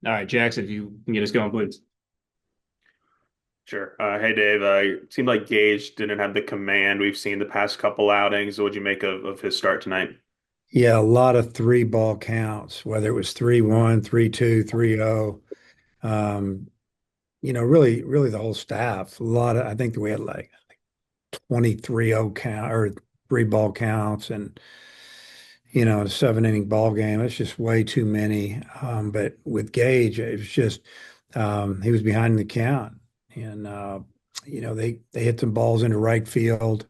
All right, Jackson, if you can get us going, please. Sure. Hey, Dave. It seemed like Gage didn't have the command we've seen the past couple outings. What'd you make of his start tonight? Yeah, a lot of three ball counts, whether it was 3-1, 3-2, 3-0. Um, really the whole staff. A lot of I think that we had like 23-0 count or three ball counts and a 7 inning ball game. It's just way too many. But with Gage, it was just he was behind the count. And they hit some balls into right field.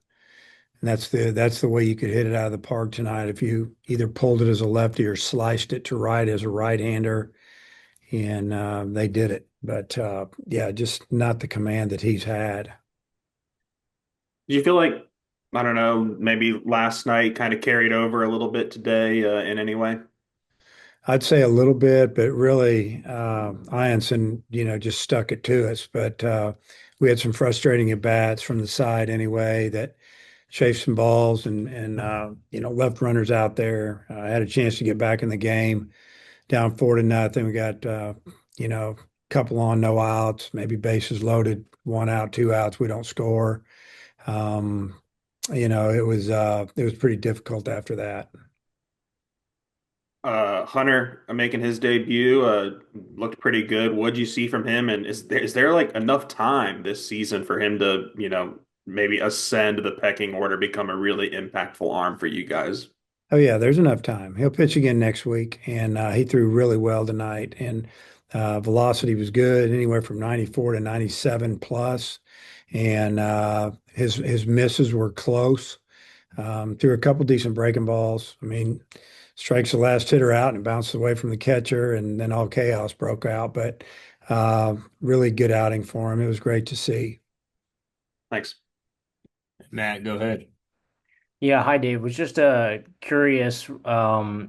And that's the way you could hit it out of the park tonight if you either pulled it as a lefty or sliced it to right as a right-hander, and they did it. But yeah, just not the command that he's had. Do you feel like, I don't know, maybe last night kind of carried over a little bit today in any way? I'd say a little bit, but really, Ianson, just stuck it to us. But we had some frustrating at bats from the side anyway that chased some balls and left runners out there. I had a chance to get back in the game. Down 4-0. We got a couple on, no outs, maybe bases loaded, one out, two outs. We don't score. Um, it was pretty difficult after that. Hunter making his debut looked pretty good. What'd you see from him? And is there like enough time this season for him to, maybe ascend the pecking order, become a really impactful arm for you guys? Oh yeah, there's enough time. He'll pitch again next week, and he threw really well tonight. And velocity was good, anywhere from 94 to 97 plus, and his misses were close. Threw a couple decent breaking balls. I mean, strikes the last hitter out and bounced away from the catcher, and then all chaos broke out. But really good outing for him. It was great to see. Thanks. Matt, go ahead. Yeah, hi Dave. Was just curious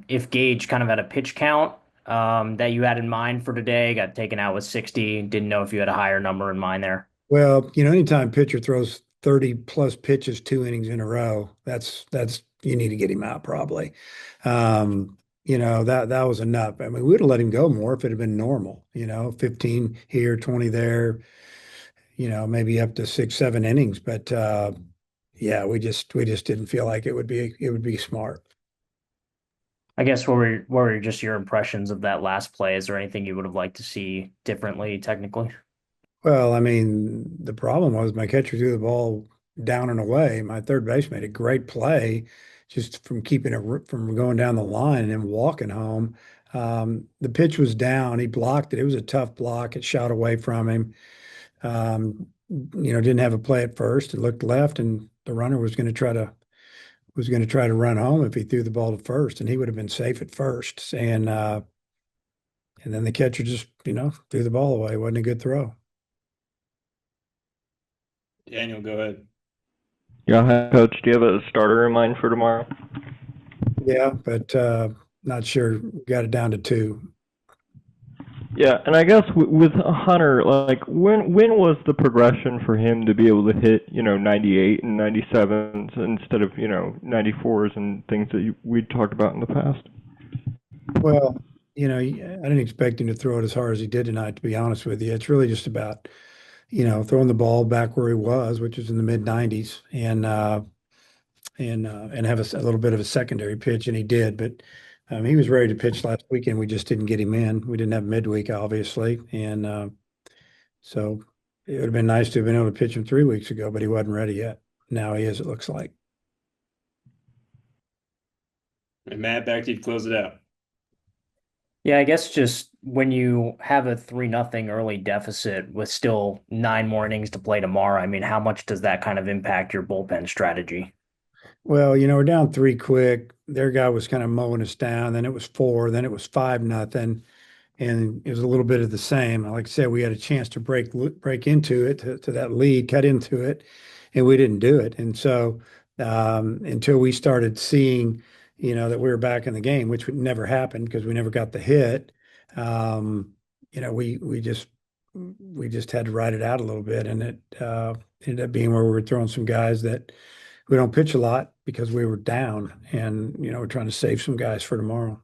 if Gage kind of had a pitch count that you had in mind for today. Got taken out with 60. Didn't know if you had a higher number in mind there. Well, anytime pitcher throws 30 plus pitches 2 innings in a row, that's you need to get him out probably. That was enough. I mean, we would have let him go more if it had been normal, 15 here, 20 there, maybe up to 6, 7 innings. But yeah, we just didn't feel like it would be smart. I guess what were just your impressions of that last play? Is there anything you would have liked to see differently technically? Well, I mean, the problem was my catcher threw the ball down and away. My third base made a great play just from keeping it from going down the line and then walking home. The pitch was down. He blocked it. It was a tough block. It shot away from him. Didn't have a play at first. It looked left, and the runner was going to try to run home if he threw the ball to first, and he would have been safe at first. And then the catcher just threw the ball away. It wasn't a good throw. Daniel, go ahead. Yeah, hi, Coach. Do you have a starter in mind for tomorrow? Yeah, but not sure. Got it down to two. Yeah, and I guess with Hunter, like when was the progression for him to be able to hit 98 and 97s instead of 94s and things that we'd talked about in the past? Well, I didn't expect him to throw it as hard as he did tonight, to be honest with you. It's really just about, throwing the ball back where he was, which is in the mid 90s, and have a little bit of a secondary pitch, and he did. But he was ready to pitch last weekend. We just didn't get him in. We didn't have midweek, obviously, and so it would have been nice to have been able to pitch him 3 weeks ago, but he wasn't ready yet. Now he is, it looks like. And Matt, back to you to close it out. Yeah, I guess just when you have a 3-0 early deficit with still 9 more innings to play tomorrow, I mean, how much does that kind of impact your bullpen strategy? Well, we're down three quick. Their guy was kind of mowing us down. Then it was four. Then it was 5-0, and it was a little bit of the same. Like I said, we had a chance to break into it to that lead, cut into it, and we didn't do it. And so until we started seeing, that we were back in the game, which would never happen because we never got the hit. Um, we just had to ride it out a little bit, and it ended up being where we were throwing some guys that we don't pitch a lot because we were down, and we're trying to save some guys for tomorrow.